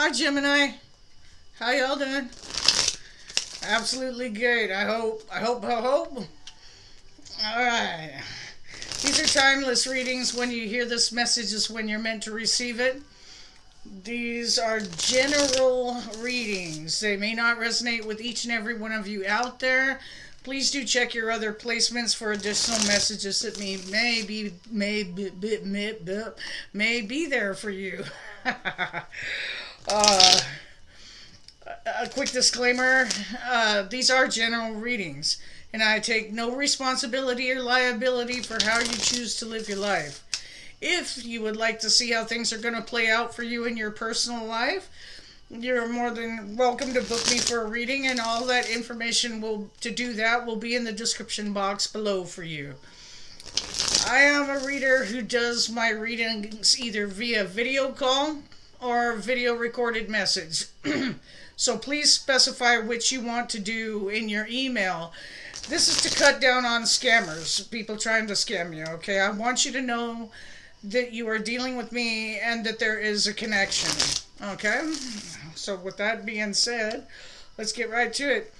Hi, Gemini. How y'all doing? Absolutely great. I hope. All right. These are timeless readings. When you hear this message is when you're meant to receive it. These are general readings. They may not resonate with each and every one of you out there. Please do check your other placements for additional messages that may be there for you. uh, a quick disclaimer, these are general readings, and I take no responsibility or liability for how you choose to live your life. If you would like to see how things are going to play out for you in your personal life, you're more than welcome to book me for a reading, and all that information to do that will be in the description box below for you. I am a reader who does my readings either via video call or video recorded message. So please specify which you want to do in your email. This is to cut down on scammers, people trying to scam you, okay? I want you to know that you are dealing with me and that there is a connection, okay? So with that being said, let's get right to it.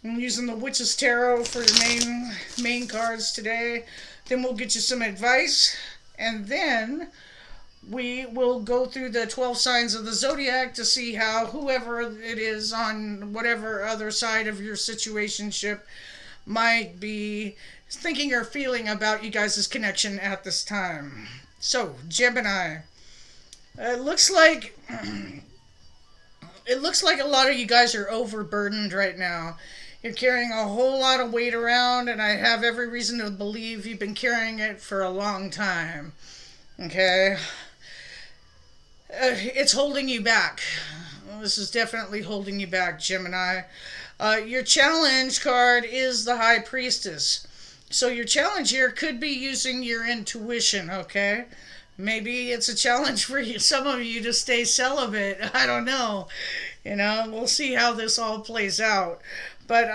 I'm using the Witch's Tarot for your main cards today. Then we'll get you some advice, and then we will go through the 12 signs of the zodiac to see how whoever it is on whatever other side of your situationship might be thinking or feeling about you guys' connection at this time. So, Gemini, it looks like a lot of you guys are overburdened right now. You're carrying a whole lot of weight around, and I have every reason to believe you've been carrying it for a long time. Okay? It's holding you back. This is definitely holding you back, Gemini. Your challenge card is the High Priestess. So your challenge here could be using your intuition, okay? Maybe it's a challenge for some of you to stay celibate. I don't know. We'll see how this all plays out. But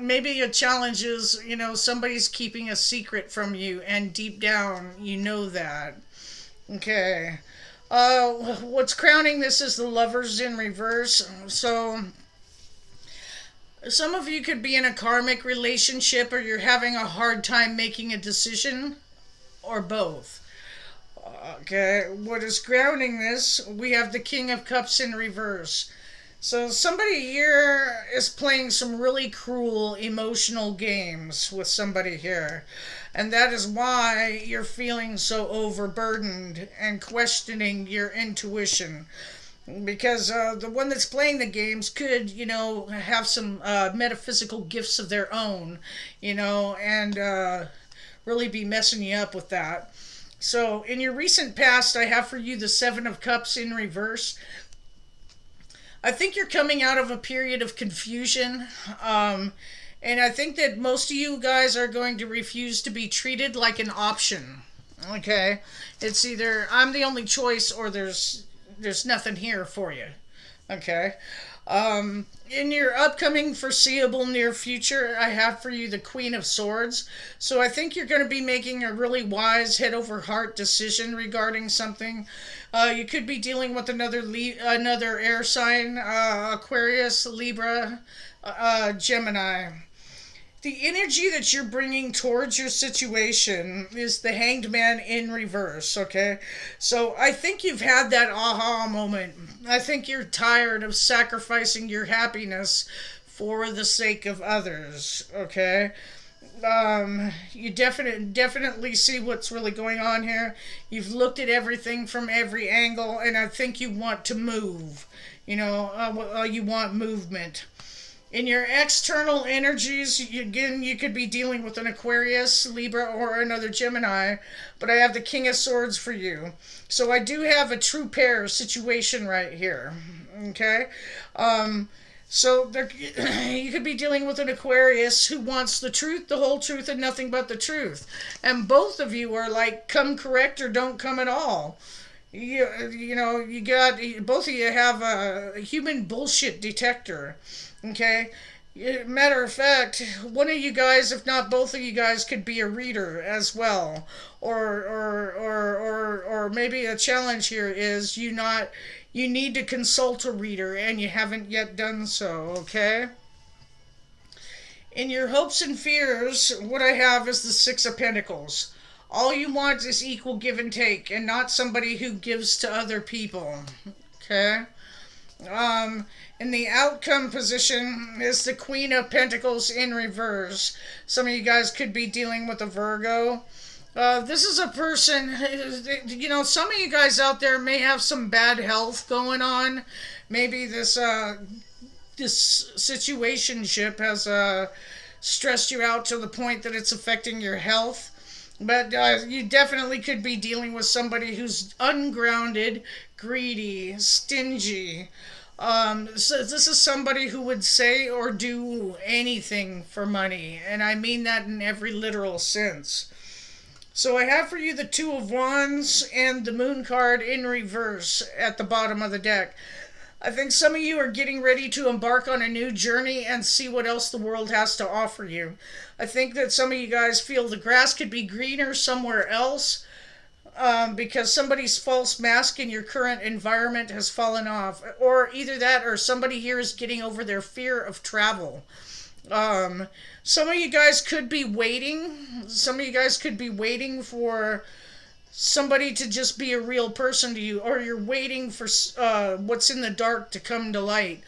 maybe your challenge is, somebody's keeping a secret from you, and deep down, you know that. Okay. What's crowning this is the Lovers in reverse. So some of you could be in a karmic relationship, or you're having a hard time making a decision, or both. Okay, what is grounding this? We have the King of Cups in reverse. So somebody here is playing some really cruel emotional games with somebody here. And that is why you're feeling so overburdened and questioning your intuition. Because the one that's playing the games could, have some metaphysical gifts of their own, and really be messing you up with that. So in your recent past, I have for you the Seven of Cups in reverse. I think you're coming out of a period of confusion. And I think that most of you guys are going to refuse to be treated like an option. Okay? It's either I'm the only choice, or there's nothing here for you. Okay? In your upcoming foreseeable near future, I have for you the Queen of Swords. So I think you're going to be making a really wise head over heart decision regarding something. You could be dealing with another air sign, Aquarius, Libra, Gemini. The energy that you're bringing towards your situation is the Hanged Man in reverse, okay? So I think you've had that aha moment. I think you're tired of sacrificing your happiness for the sake of others, okay? You definitely see what's really going on here. You've looked at everything from every angle, and I think you want to move. You want movement. In your external energies, you could be dealing with an Aquarius, Libra, or another Gemini, but I have the King of Swords for you. So I do have a true pair situation right here, okay? So you could be dealing with an Aquarius who wants the truth, the whole truth, and nothing but the truth. And both of you are like, come correct or don't come at all. Both of you have a human bullshit detector. Okay, Matter of fact, one of you guys, if not both of you guys, could be a reader as well. Or maybe a challenge here is you need to consult a reader and you haven't yet done so, okay? In your hopes and fears, what I have is the Six of Pentacles. All you want is equal give and take and not somebody who gives to other people. Okay? In the outcome position is the Queen of Pentacles in reverse. Some of you guys could be dealing with a Virgo. This is a person, some of you guys out there may have some bad health going on. Maybe this situationship has stressed you out to the point that it's affecting your health. But you definitely could be dealing with somebody who's ungrounded, greedy, stingy. So this is somebody who would say or do anything for money, and I mean that in every literal sense. So I have for you the Two of Wands and the Moon card in reverse at the bottom of the deck. I think some of you are getting ready to embark on a new journey and see what else the world has to offer you. I think that some of you guys feel the grass could be greener somewhere else, because somebody's false mask in your current environment has fallen off. Or either that or somebody here is getting over their fear of travel. Some of you guys could be waiting. Some of you guys could be waiting for somebody to just be a real person to you, or you're waiting for what's in the dark to come to light.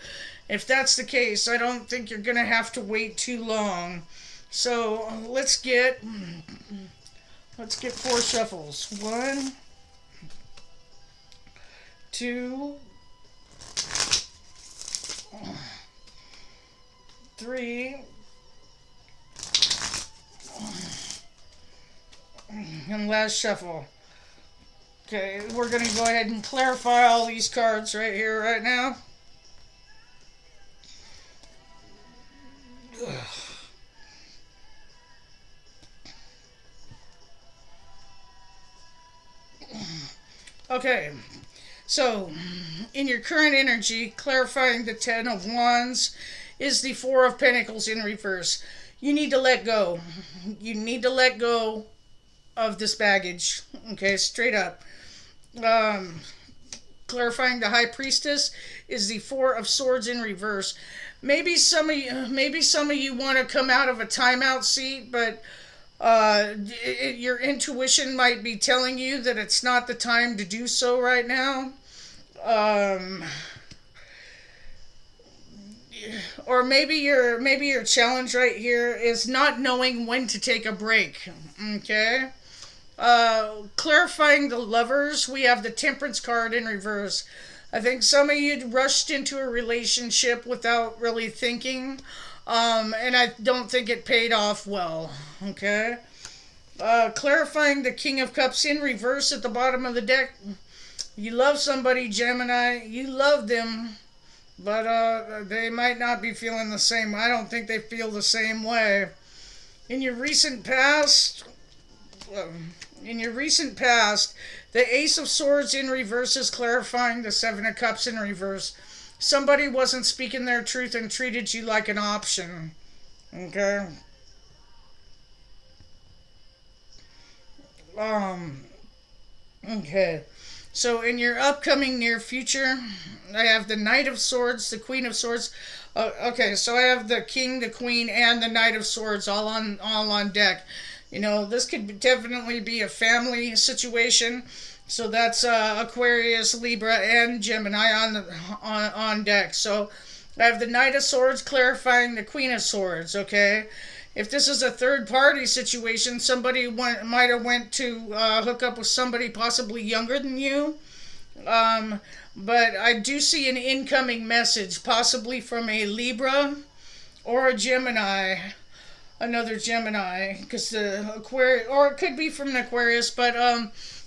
If that's the case, I don't think you're going to have to wait too long. So let's get 4 shuffles. 1, 2, 3, and last shuffle. Okay, we're going to go ahead and clarify all these cards right here, right now. Okay, so in your current energy, clarifying the Ten of Wands is the Four of Pentacles in reverse. You need to let go. You need to let go of this baggage. Okay, straight up. Clarifying the High Priestess is the Four of Swords in reverse. Maybe some of you want to come out of a timeout seat, but your intuition might be telling you that it's not the time to do so right now. Or maybe your challenge right here is not knowing when to take a break. Okay. Clarifying the Lovers, we have the Temperance card in reverse. I think some of you rushed into a relationship without really thinking, and I don't think it paid off well. Okay. Clarifying the King of Cups in reverse at the bottom of the deck. You love somebody, Gemini. You love them, but they might not be feeling the same. I don't think they feel the same way. In your recent past, the Ace of Swords in reverse is clarifying the Seven of Cups in reverse. Somebody wasn't speaking their truth and treated you like an option. Okay. Okay. So in your upcoming near future, I have the Knight of Swords, the Queen of Swords. Okay, so I have the King, the Queen, and the Knight of Swords all on deck. This could definitely be a family situation. So that's Aquarius, Libra, and Gemini on deck. So I have the Knight of Swords clarifying the Queen of Swords. Okay. If this is a third-party situation, somebody might have went to hook up with somebody possibly younger than you. But I do see an incoming message, possibly from a Libra or a Gemini, another Gemini, because the Aquarius, or it could be from an Aquarius, but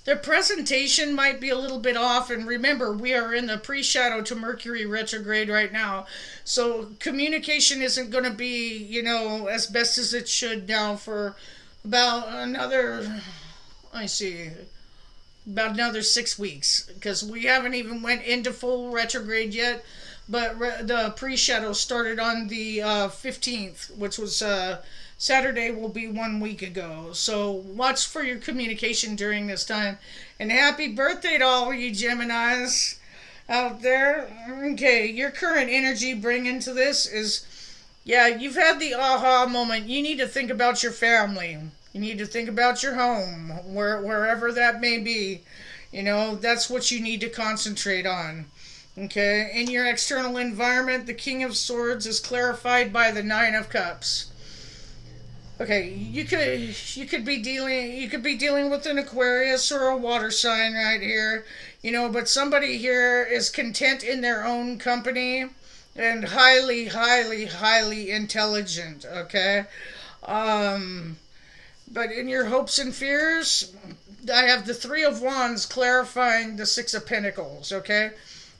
their presentation might be a little bit off. And remember, we are in the pre-shadow to Mercury retrograde right now. So communication isn't going to be, as best as it should now for about another, about another 6 weeks. Because we haven't even went into full retrograde yet. but the pre-shadow started on the 15th, which was Saturday will be 1 week ago. So watch for your communication during this time. And happy birthday to all you Geminis out there. Okay, your current energy bringing to this is, yeah, you've had the aha moment. You need to think about your family. You need to think about your home, wherever that may be. You know, that's what you need to concentrate on. Okay, in your external environment, the King of Swords is clarified by the Nine of Cups. Okay, you could be dealing with an Aquarius or a water sign right here, you know, but somebody here is content in their own company and highly, highly, highly intelligent. Okay, um, but in your hopes and fears, I have the Three of Wands clarifying the Six of Pentacles. Okay,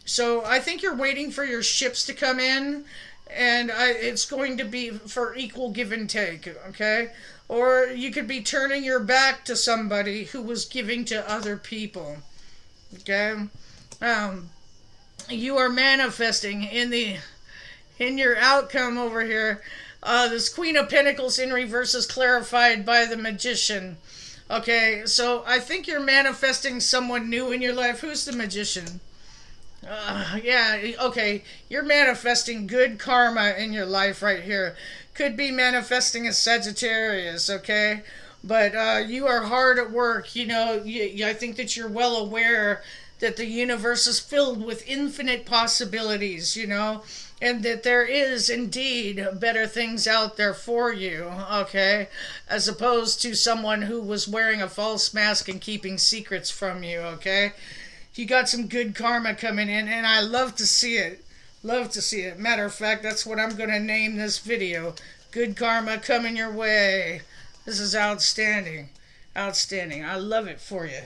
so I think you're waiting for your ships to come in, and it's going to be for equal give and take, okay? Or you could be turning your back to somebody who was giving to other people, okay? Um, you are manifesting in your outcome over here. This Queen of Pentacles in reverse is clarified by the Magician. Okay, so I think you're manifesting someone new in your life. Who's the Magician? Yeah, okay. You're manifesting good karma in your life right here. Could be manifesting a Sagittarius, okay? But you are hard at work. You know, I think that you're well aware that the universe is filled with infinite possibilities, you know, and that there is indeed better things out there for you, okay? As opposed to someone who was wearing a false mask and keeping secrets from you, okay? You got some good karma coming in, and I love to see it. Love to see it. Matter of fact, that's what I'm going to name this video. Good karma coming your way. This is outstanding. Outstanding. I love it for you.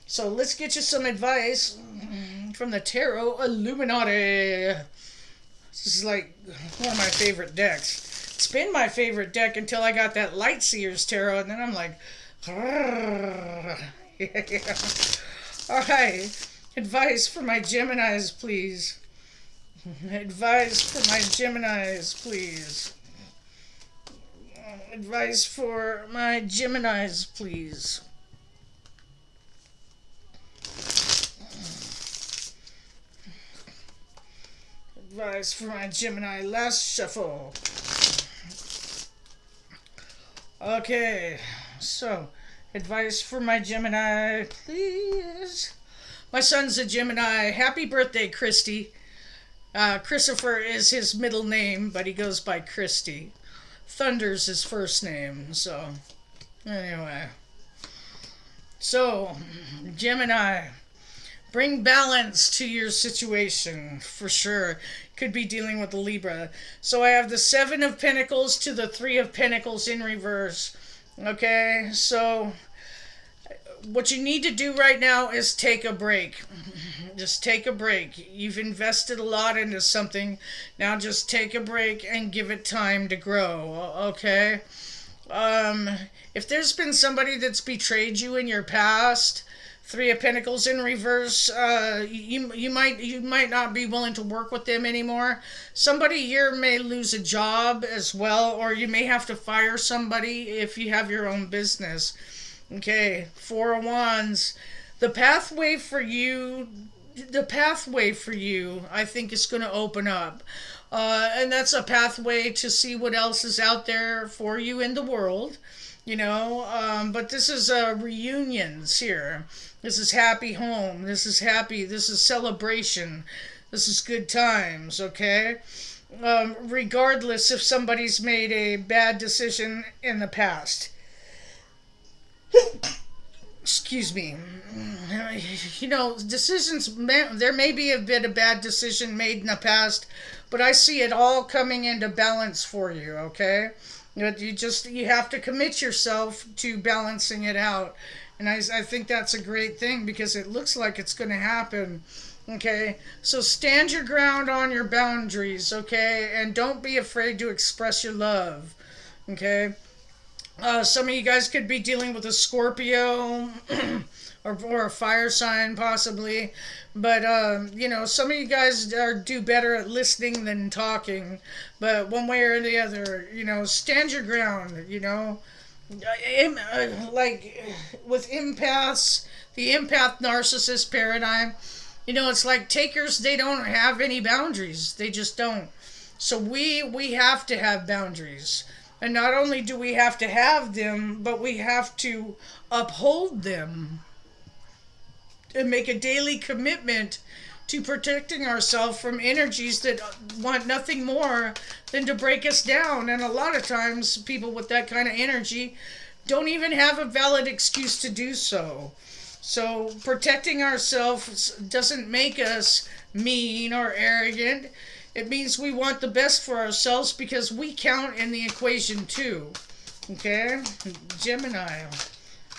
So let's get you some advice from the Tarot Illuminati. This is like one of my favorite decks. It's been my favorite deck until I got that Lightseer's Tarot, and then I'm like, yeah. All right. Advice for my Geminis, please. Advice for my Geminis, please. Advice for my Geminis, please. Advice for my Gemini. Last shuffle. Okay, so advice for my Gemini, please. My son's a Gemini. Happy birthday, Christy. Christopher is his middle name, but he goes by Christy. Thunder's his first name, so anyway. So, Gemini, bring balance to your situation, for sure. Could be dealing with the Libra. So I have the Seven of Pentacles to the Three of Pentacles in reverse. Okay, so what you need to do right now is take a break. Just take a break. You've invested a lot into something. Now just take a break and give it time to grow. Okay? If there's been somebody that's betrayed you in your past, Three of Pentacles in reverse, you might not be willing to work with them anymore. Somebody here may lose a job as well, or you may have to fire somebody if you have your own business. Okay, Four of Wands. The pathway for you, I think is going to open up. And that's a pathway to see what else is out there for you in the world, you know. But this is reunions here. This is happy home. This is happy. This is celebration. This is good times, okay? Regardless if somebody's made a bad decision in the past. Excuse me. You know, there may be a bit of bad decision made in the past, but I see it all coming into balance for you, okay? You have to commit yourself to balancing it out. And I think that's a great thing because it looks like it's going to happen. Okay, so stand your ground on your boundaries, okay? And don't be afraid to express your love, okay? Some of you guys could be dealing with a Scorpio or a fire sign possibly. But some of you guys do better at listening than talking. But one way or the other, stand your ground. Like with empaths, the empath narcissist paradigm, it's like takers. They don't have any boundaries. They just don't. So we have to have boundaries. And not only do we have to have them, but we have to uphold them and make a daily commitment to protecting ourselves from energies that want nothing more than to break us down. And a lot of times, people with that kind of energy don't even have a valid excuse to do so. So, protecting ourselves doesn't make us mean or arrogant. It means we want the best for ourselves because we count in the equation too. Okay? Gemini.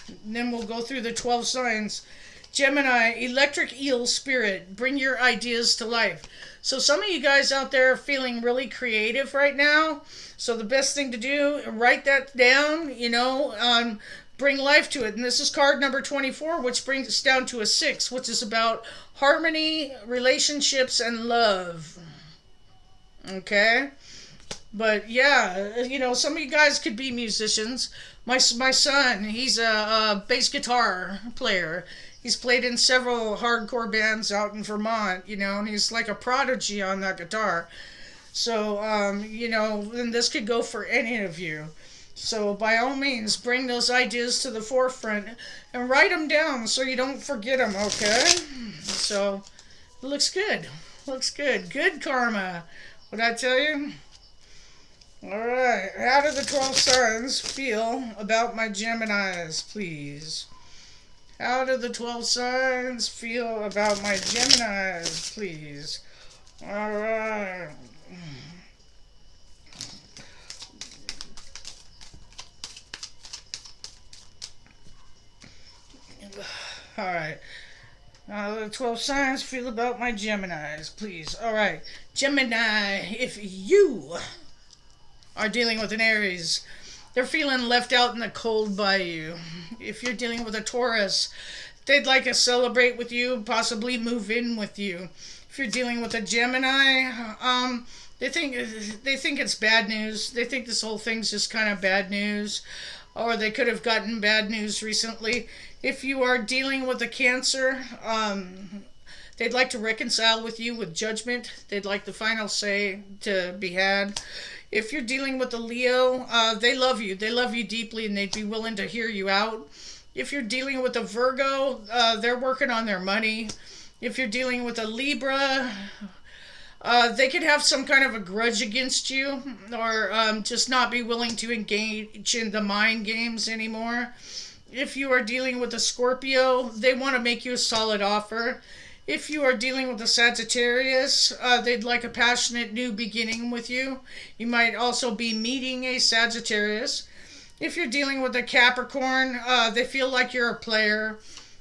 And then we'll go through the 12 signs. Gemini, electric eel spirit, bring your ideas to life. So some of you guys out there are feeling really creative right now. So the best thing to do, write that down, bring life to it. And this is card number 24, which brings us down to a 6, which is about harmony, relationships, and love. Okay? But yeah, some of you guys could be musicians. My son, he's a bass guitar player. He's played in several hardcore bands out in Vermont, and he's like a prodigy on that guitar. So, and this could go for any of you. So, by all means, bring those ideas to the forefront and write them down so you don't forget them, okay? So, it looks good. Looks good. Good karma. What'd I tell you? All right. How do the 12 signs feel about my Geminis, please? How do the 12 signs feel about my Geminis, please? All right. All right. How do the 12 signs feel about my Geminis, please? All right. Gemini, if you are dealing with an Aries, they're feeling left out in the cold by you. If you're dealing with a Taurus, they'd like to celebrate with you, possibly move in with you. If you're dealing with a Gemini, they think it's bad news. They think this whole thing's just kind of bad news, or they could have gotten bad news recently. If you are dealing with a Cancer, they'd like to reconcile with you with judgment. They'd like the final say to be had. If you're dealing with a Leo, they love you. They love you deeply, and they'd be willing to hear you out. If you're dealing with a Virgo, they're working on their money. If you're dealing with a Libra, they could have some kind of a grudge against you, or just not be willing to engage in the mind games anymore. If you are dealing with a Scorpio, they want to make you a solid offer. If you are dealing with a Sagittarius, they'd like a passionate new beginning with you. You might also be meeting a Sagittarius. If you're dealing with a Capricorn, they feel like you're a player.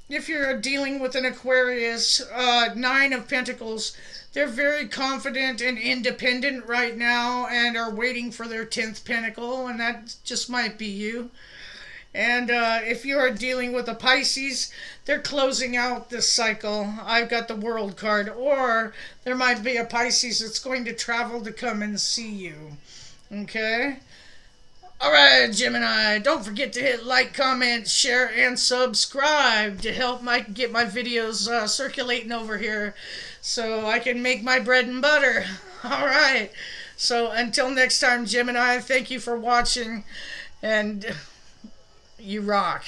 If you're dealing with an Aquarius, 9 of Pentacles, they're very confident and independent right now and are waiting for their 10th Pentacle, and that just might be you. And if you are dealing with a Pisces, they're closing out this cycle. I've got the World card. Or there might be a Pisces that's going to travel to come and see you. Okay? Alright, Gemini. Don't forget to hit like, comment, share, and subscribe to help get my videos circulating over here so I can make my bread and butter. Alright. So until next time, Gemini, thank you for watching. And you rock.